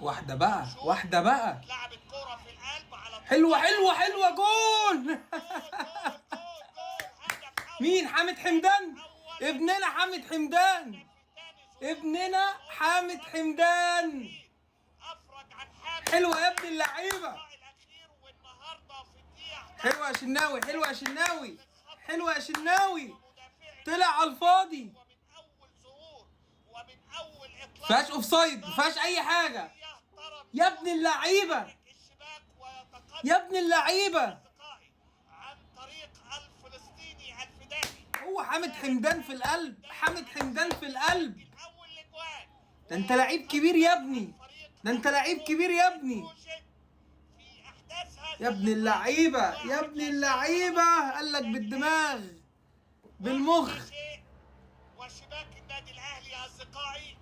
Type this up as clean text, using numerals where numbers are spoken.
واحدة بقى واحدة بقى. اتلعبت كرة في القلب على حلوة حلوة حلوة، جول. جول هدف أول. مين؟ حامد حمدان. أولاً ابننا حامد حمدان. في تاني ظهور ابننا حامد حمدان. أفرج عن حامد حلوة يا ابن اللعيبة. الأخير والنهارده في الدقيقة حلوة يا شناوي، حلوة يا شناوي، حلوة يا شناوي. ومدافعي طلع على الفاضي. ومن أول ظهور ومن أول إطلاق مفيهاش اوفسايد، مفيهاش أي حاجة. يا ابن اللعيبة، الشباك ويتقدم يا ابن اللعيبة. أصدقائي عن طريق الفلسطيني الفدائي. هو حامد حمدان في القلب، حامد حمدان في القلب. الأول لجوان. ده انت لعيب كبير يا ابني، ده انت لعيب كبير يا ابني. في أحداث هذا يا ابن اللعيبة، يا ابن اللعيبة. قالك بالدماغ بالمخ. وشباك النادي الأهلي أصدقائي